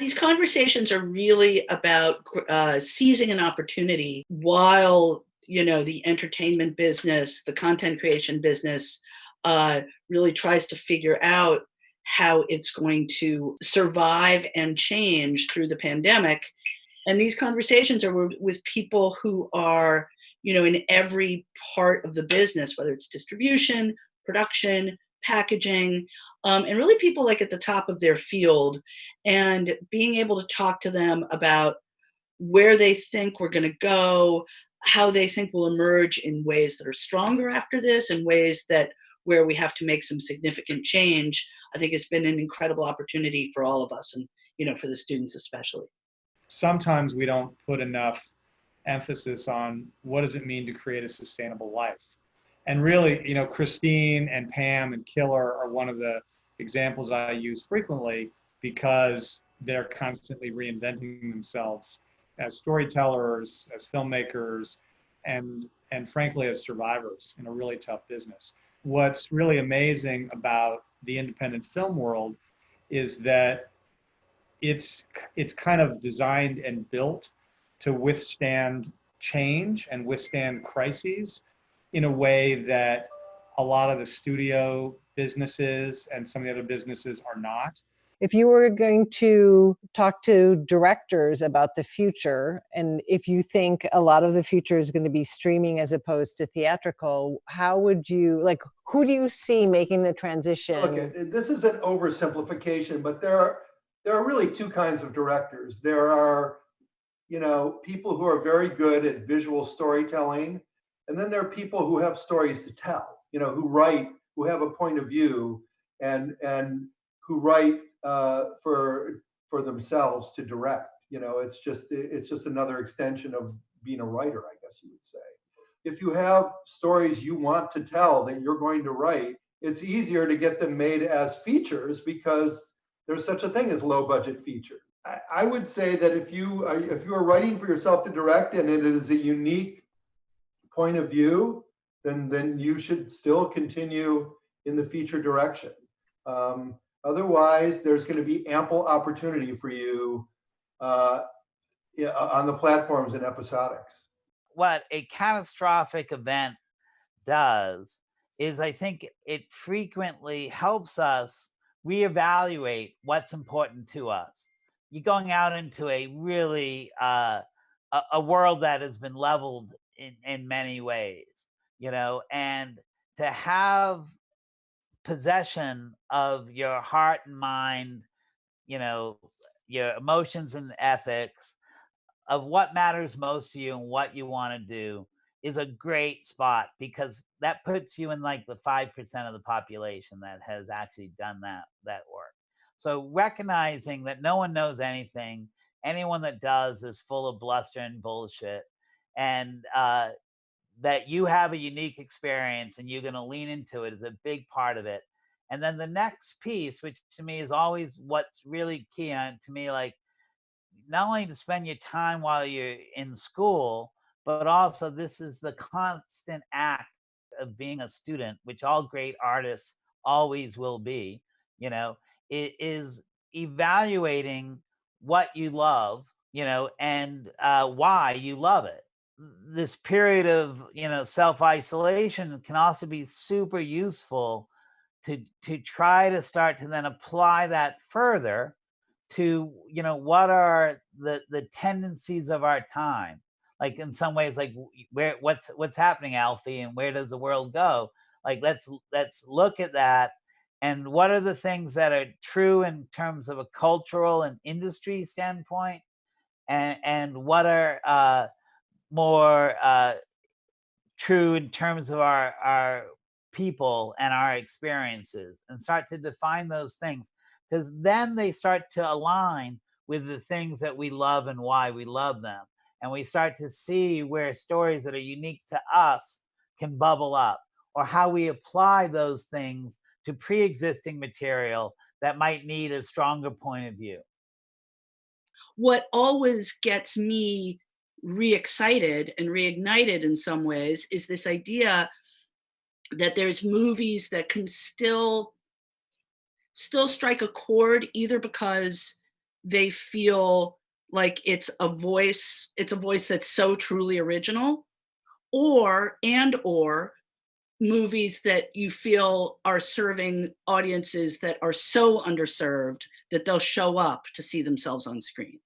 These conversations are really about seizing an opportunity while the entertainment business, the content creation business, really tries to figure out how it's going to survive and change through the pandemic. And these conversations are with people who are, in every part of the business, whether it's distribution, production, packaging, and really people like at the top of their field, and being able to talk to them about where they think we're going to go, how they think we'll emerge in ways that are stronger after this, and ways that where we have to make some significant change. I think it's been an incredible opportunity for all of us, and for the students especially. Sometimes we don't put enough emphasis on what does it mean to create a sustainable life. And really, Christine and Pam and Killer are one of the examples I use frequently because they're constantly reinventing themselves as storytellers, as filmmakers, and frankly, as survivors in a really tough business. What's really amazing about the independent film world is that it's kind of designed and built to withstand change and withstand crises in a way that a lot of the studio businesses and some of the other businesses are not. If you were going to talk to directors about the future, and if you think a lot of the future is going to be streaming as opposed to theatrical, how would you, who do you see making the transition? Look, this is an oversimplification, but there are really two kinds of directors. There are, people who are very good at visual storytelling, and then there are people who have stories to tell, who write, who have a point of view, and who write for themselves to direct. It's just another extension of being a writer, I guess you would say. If you have stories you want to tell that you're going to write, it's easier to get them made as features because there's such a thing as low budget features. I would say that if you are writing for yourself to direct and it is a unique point of view, then you should still continue in the feature direction. Otherwise, there's going to be ample opportunity for you on the platforms in episodics. What a catastrophic event does is I think it frequently helps us reevaluate what's important to us. You're going out into a really a world that has been leveled in many ways, and to have possession of your heart and mind, your emotions and ethics of what matters most to you and what you want to do is a great spot, because that puts you in the 5% of the population that has actually done that work. So recognizing that no one knows anything, anyone that does is full of bluster and bullshit, and that you have a unique experience and you're going to lean into it is a big part of it. And then the next piece, which to me is always what's really key on to me, not only to spend your time while you're in school, but also this is the constant act of being a student, which all great artists always will be, it is evaluating what you love, and why you love it. This period of, self-isolation can also be super useful to try to start to then apply that further to, what are the tendencies of our time? In some ways, what's happening, Alfie, and where does the world go? Let's look at that. And what are the things that are true in terms of a cultural and industry standpoint? And what are more true in terms of our people and our experiences, and start to define those things, because then they start to align with the things that we love and why we love them. And we start to see where stories that are unique to us can bubble up, or how we apply those things to pre-existing material that might need a stronger point of view. What always gets me re-excited and reignited in some ways is this idea that there's movies that can still strike a chord, either because they feel like it's a voice that's so truly original, or movies that you feel are serving audiences that are so underserved that they'll show up to see themselves on screen.